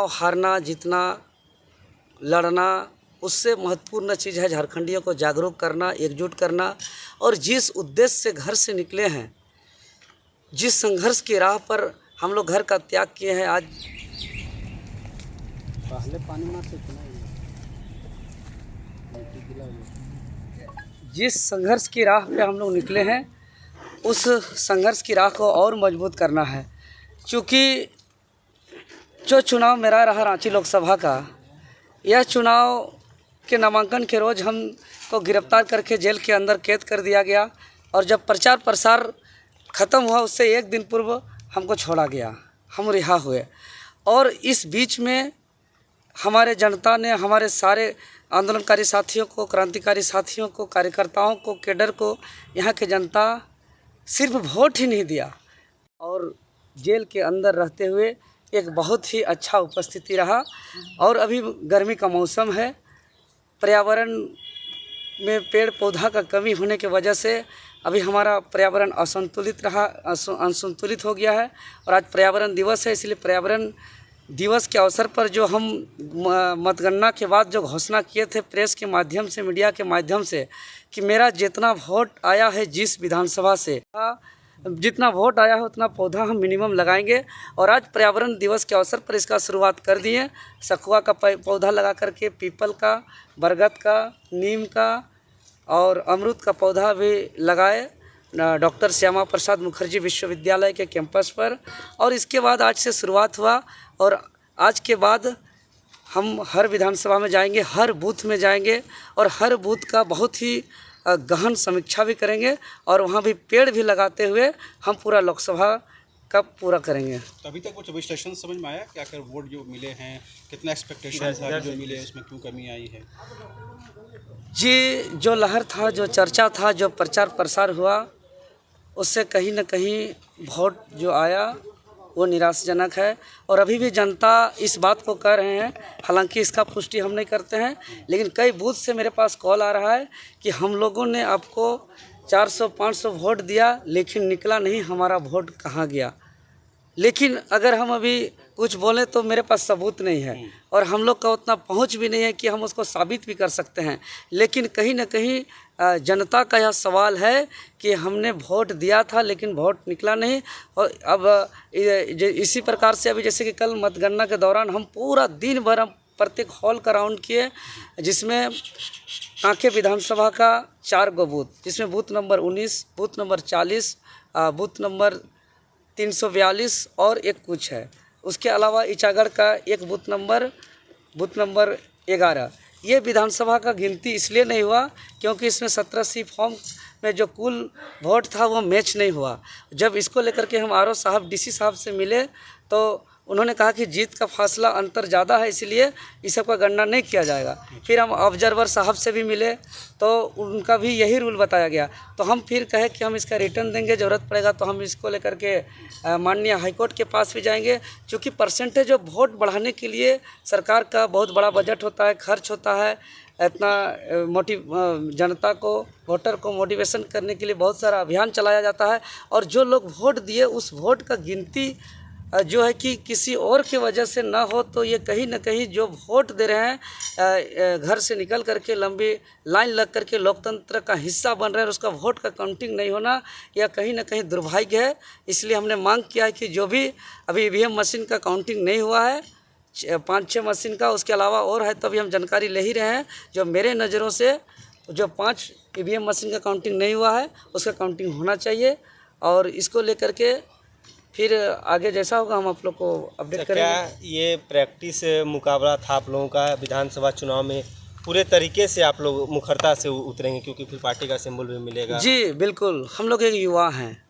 चुनाव हारना जीतना लड़ना उससे महत्वपूर्ण चीज़ है झारखंडियों को जागरूक करना, एकजुट करना। और जिस उद्देश्य से घर से निकले हैं, जिस संघर्ष की राह पर हम लोग घर का त्याग किए हैं, आज पहले पानी में से जिस संघर्ष की राह पे हम लोग निकले हैं, उस संघर्ष की राह को और मजबूत करना है। क्योंकि जो चुनाव मेरा रहा रांची लोकसभा का, यह चुनाव के नामांकन के रोज़ हम को गिरफ्तार करके जेल के अंदर कैद कर दिया गया और जब प्रचार प्रसार ख़त्म हुआ उससे एक दिन पूर्व हमको छोड़ा गया, हम रिहा हुए। और इस बीच में हमारे जनता ने, हमारे सारे आंदोलनकारी साथियों को, क्रांतिकारी साथियों को, कार्यकर्ताओं को, कैडर को, यहाँ के जनता सिर्फ वोट ही नहीं दिया और जेल के अंदर रहते हुए एक बहुत ही अच्छा उपस्थिति रहा। और अभी गर्मी का मौसम है, पर्यावरण में पेड़ पौधा का कमी होने की वजह से अभी हमारा पर्यावरण असंतुलित रहा, असंतुलित हो गया है। और आज पर्यावरण दिवस है, इसलिए पर्यावरण दिवस के अवसर पर जो हम मतगणना के बाद जो घोषणा किए थे प्रेस के माध्यम से, मीडिया के माध्यम से, कि मेरा जितना वोट आया है जिस विधानसभा से, जितना वोट आया है उतना पौधा हम मिनिमम लगाएंगे। और आज पर्यावरण दिवस के अवसर पर इसका शुरुआत कर दिए। सखुआ का पौधा लगा करके, पीपल का, बरगद का, नीम का और अमरूद का पौधा भी लगाए डॉक्टर श्यामा प्रसाद मुखर्जी विश्वविद्यालय के कैंपस पर। और इसके बाद आज से शुरुआत हुआ और आज के बाद हम हर विधानसभा में जाएंगे, हर बूथ में जाएंगे और हर बूथ का बहुत ही गहन समीक्षा भी करेंगे और वहाँ भी पेड़ भी लगाते हुए हम पूरा लोकसभा का पूरा करेंगे। तो अभी तक कुछ विश्लेषण समझ में आया क्या, कर वोट जो मिले हैं, कितना एक्सपेक्टेशन था जो मिले, उसमें क्यों कमी आई है? जी, जो लहर था, जो चर्चा था, जो प्रचार प्रसार हुआ, उससे कहीं न कहीं वोट जो आया वो निराशाजनक है। और अभी भी जनता इस बात को कह रहे हैं, हालांकि इसका पुष्टि हम नहीं करते हैं, लेकिन कई बूथ से मेरे पास कॉल आ रहा है कि हम लोगों ने आपको 400-500 वोट दिया लेकिन निकला नहीं, हमारा वोट कहाँ गया। लेकिन अगर हम अभी कुछ बोलें तो मेरे पास सबूत नहीं है और हम लोग का उतना पहुंच भी नहीं है कि हम उसको साबित भी कर सकते हैं। लेकिन कहीं ना कहीं जनता का यह सवाल है कि हमने वोट दिया था लेकिन वोट निकला नहीं। और अब इसी प्रकार से अभी जैसे कि कल मतगणना के दौरान हम पूरा दिन भर हम प्रत्येक हॉल का राउंड किए, जिसमें कांके विधानसभा का 4 गो बूथ, जिसमें booth number 19, booth number 40, booth number 342 और एक कुछ है। उसके अलावा इचागढ़ का एक बूथ नंबर 11। ये विधानसभा का गिनती इसलिए नहीं हुआ क्योंकि इसमें 17C फॉर्म में जो कुल वोट था वो मैच नहीं हुआ। जब इसको लेकर के हम आरओ साहब, डीसी साहब से मिले तो उन्होंने कहा कि जीत का फासला अंतर ज़्यादा है, इसलिए इस सब का गणना नहीं किया जाएगा। फिर हम ऑब्जर्वर साहब से भी मिले तो उनका भी यही रूल बताया गया। तो हम फिर कहे कि हम इसका रिटर्न देंगे, ज़रूरत पड़ेगा तो हम इसको लेकर के माननीय हाईकोर्ट के पास भी जाएंगे। क्योंकि परसेंटेज ऑफ वोट बढ़ाने के लिए सरकार का बहुत बड़ा बजट होता है, खर्च होता है, इतना जनता को, वोटर को मोटिवेशन करने के लिए बहुत सारा अभियान चलाया जाता है। और जो लोग वोट दिए उस वोट का गिनती जो है कि किसी और की वजह से ना हो, तो ये कहीं ना कहीं जो वोट दे रहे हैं घर से निकल करके लंबी लाइन लग करके लोकतंत्र का हिस्सा बन रहे हैं, उसका वोट का काउंटिंग नहीं होना, यह कहीं ना कहीं दुर्भाग्य है। इसलिए हमने मांग किया है कि जो भी अभी ईवीएम मशीन का काउंटिंग नहीं हुआ है 5-6 मशीन का, उसके अलावा और है तो अभी हम जानकारी ले ही रहे हैं। जो मेरे नज़रों से जो 5 ईवीएम मशीन का काउंटिंग नहीं हुआ है उसका काउंटिंग होना चाहिए। और इसको लेकर के फिर आगे जैसा होगा हम आप लोग को अपडेट करेंगे। क्या ये प्रैक्टिस मुकाबला था आप लोगों का विधानसभा चुनाव में, पूरे तरीके से आप लोग मुखरता से उतरेंगे क्योंकि फिर पार्टी का सिंबल भी मिलेगा? जी बिल्कुल, हम लोग एक युवा हैं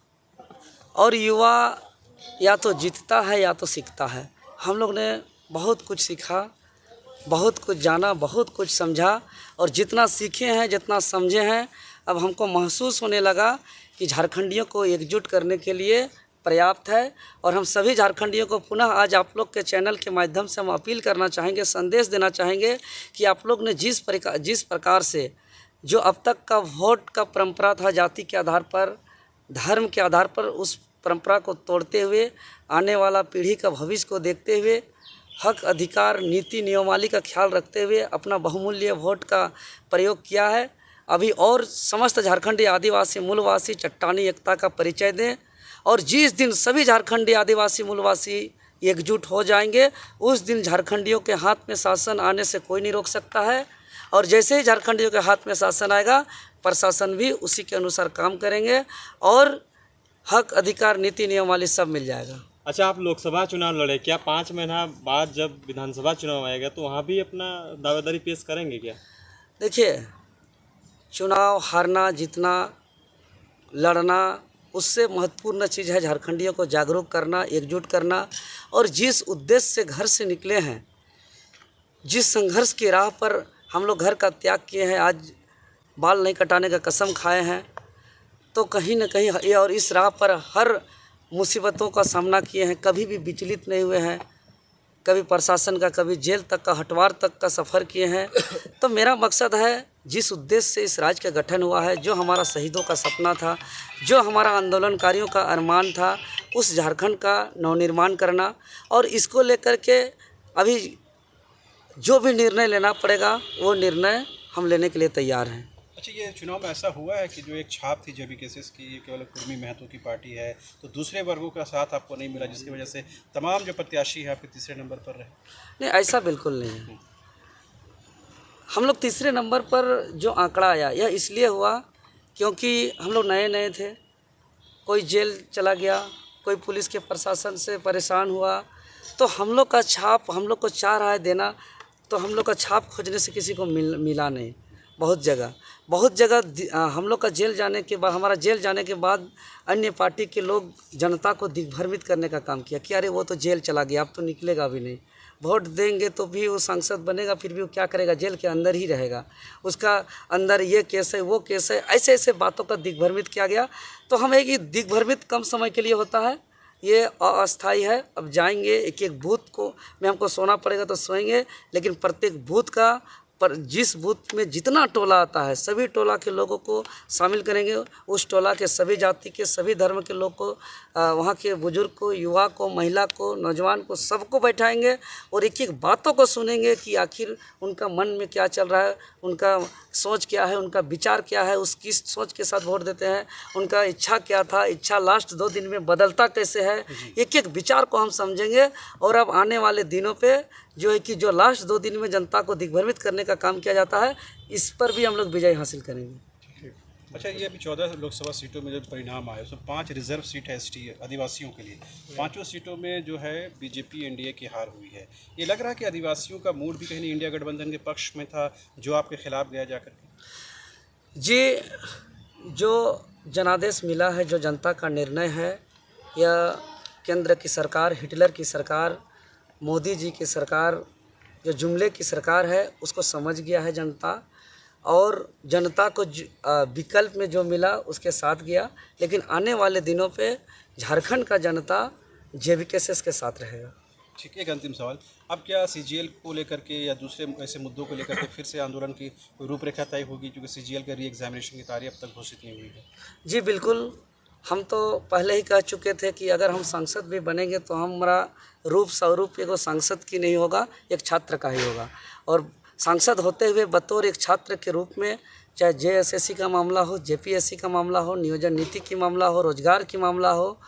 और युवा या तो जीतता है या तो सीखता है। हम लोग ने बहुत कुछ सीखा, बहुत कुछ जाना, बहुत कुछ समझा और जितना सीखे हैं, जितना समझे हैं, अब हमको महसूस होने लगा कि झारखंडियों को एकजुट करने के लिए पर्याप्त है। और हम सभी झारखंडियों को पुनः आज आप लोग के चैनल के माध्यम से हम अपील करना चाहेंगे, संदेश देना चाहेंगे कि आप लोग ने जिस प्रकार से जो अब तक का वोट का परंपरा था, जाति के आधार पर, धर्म के आधार पर, उस परंपरा को तोड़ते हुए आने वाला पीढ़ी का भविष्य को देखते हुए हक अधिकार नीति नियमावली का ख्याल रखते हुए अपना बहुमूल्य वोट का प्रयोग किया है। अभी और समस्त झारखंडी आदिवासी मूलवासी चट्टानी एकता का परिचय दें और जिस दिन सभी झारखंडी आदिवासी मूलवासी एकजुट हो जाएंगे उस दिन झारखंडियों के हाथ में शासन आने से कोई नहीं रोक सकता है। और जैसे ही झारखंडियों के हाथ में शासन आएगा प्रशासन भी उसी के अनुसार काम करेंगे और हक अधिकार नीति नियमावली सब मिल जाएगा। अच्छा, आप लोकसभा चुनाव लड़े, क्या 5 महीना बाद जब विधानसभा चुनाव आएगा तो वहाँ भी अपना दावेदारी पेश करेंगे क्या? देखिए, चुनाव हारना जीतना लड़ना उससे महत्वपूर्ण चीज़ है झारखंडियों को जागरूक करना, एकजुट करना और जिस उद्देश्य से घर से निकले हैं, जिस संघर्ष की राह पर हम लोग घर का त्याग किए हैं, आज बाल नहीं कटाने का कसम खाए हैं, तो कहीं न कहीं और इस राह पर हर मुसीबतों का सामना किए हैं, कभी भी विचलित नहीं हुए हैं, कभी प्रशासन का, कभी जेल तक का, हटवार तक का सफ़र किए हैं। तो मेरा मकसद है जिस उद्देश्य से इस राज्य का गठन हुआ है, जो हमारा शहीदों का सपना था, जो हमारा आंदोलनकारियों का अरमान था, उस झारखंड का नवनिर्माण करना और इसको लेकर के अभी जो भी निर्णय लेना पड़ेगा वो निर्णय हम लेने के लिए तैयार हैं। अच्छा, ये चुनाव में ऐसा हुआ है कि जो एक छाप थी जेबी केसेस की, ये केवल कुर्मी महतो की पार्टी है, तो दूसरे वर्गों का साथ आपको नहीं मिला, जिसकी वजह से तमाम जो प्रत्याशी हैं आपके तीसरे नंबर पर रहे? नहीं, ऐसा बिल्कुल नहीं है। हम लोग तीसरे नंबर पर जो आंकड़ा आया यह इसलिए हुआ क्योंकि हम लोग नए नए थे, कोई जेल चला गया, कोई पुलिस के प्रशासन से परेशान हुआ, तो हम लोग का छाप हम लोग को चाह रहा है देना, तो हम लोग का छाप खोजने से किसी को मिला नहीं। बहुत जगह हम लोग का जेल जाने के बाद, हमारा जेल जाने के बाद अन्य पार्टी के लोग जनता को दिग्भ्रमित करने का काम किया कि अरे वो तो जेल चला गया, अब तो निकलेगा भी नहीं, वोट देंगे तो भी वो सांसद बनेगा, फिर भी वो क्या करेगा, जेल के अंदर ही रहेगा, उसका अंदर ये केस है वो केस है, ऐसे ऐसे बातों का दिग्भ्रमित किया गया। तो हम एक ही दिग्भ्रमित कम समय के लिए होता है, ये अस्थायी है। अब जाएंगे एक एक बूथ को में हमको सोना पड़ेगा तो सोएंगे, लेकिन प्रत्येक बूथ का पर जिस बूथ में जितना टोला आता है सभी टोला के लोगों को शामिल करेंगे, उस टोला के सभी जाति के सभी धर्म के लोग को, वहाँ के बुजुर्ग को, युवा को, महिला को, नौजवान को, सबको बैठाएंगे और एक एक बातों को सुनेंगे कि आखिर उनका मन में क्या चल रहा है, उनका सोच क्या है, उनका विचार क्या है, उस किस सोच के साथ वोट देते हैं, उनका इच्छा क्या था, इच्छा लास्ट 2 दिन में बदलता कैसे है, एक एक विचार को हम समझेंगे। और अब आने वाले दिनों पे जो है कि जो लास्ट 2 दिन में जनता को दिग्भ्रमित करने का काम किया जाता है, इस पर भी हम लोग विजय हासिल करेंगे। अच्छा, ये अभी 14 लोकसभा सीटों में जो परिणाम आए उसमें 5 रिजर्व सीट है एसटी आदिवासियों के लिए, 5 सीटों में जो है बीजेपी एनडीए की हार हुई है। ये लग रहा है कि आदिवासियों का मूड भी कहीं इंडिया गठबंधन के पक्ष में था जो आपके खिलाफ गया जाकर के? जी, जो जनादेश मिला है, जो जनता का निर्णय है, यह केंद्र की सरकार, हिटलर की सरकार, मोदी जी की सरकार, जो जुमले की सरकार है उसको समझ गया है जनता, और जनता को विकल्प में जो मिला उसके साथ गया। लेकिन आने वाले दिनों पे झारखंड का जनता जेबीकेएसएस के साथ रहेगा। ठीक है, एक अंतिम सवाल, अब क्या सीजीएल को लेकर के या दूसरे ऐसे मुद्दों को लेकर के फिर से आंदोलन की रूपरेखा तय होगी, क्योंकि सीजीएल का री एग्जामिनेशन की तारीख अब तक घोषित नहीं हुई है? जी बिल्कुल, हम तो पहले ही कह चुके थे कि अगर हम सांसद भी बनेंगे तो हमारा रूप स्वरूप एगो सांसद की नहीं होगा, एक छात्र का ही होगा। और सांसद होते हुए बतौर एक छात्र के रूप में, चाहे जेएसएससी का मामला हो, जेपीएससी का मामला हो, नियोजन नीति की मामला हो, रोजगार की मामला हो,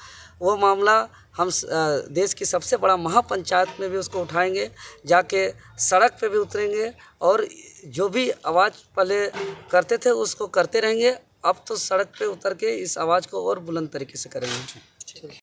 वो मामला हम देश की सबसे बड़ा महापंचायत में भी उसको उठाएंगे, जाके सड़क पे भी उतरेंगे और जो भी आवाज़ पहले करते थे उसको करते रहेंगे। अब तो सड़क पे उतर के इस आवाज़ को और बुलंद तरीके से करेंगे।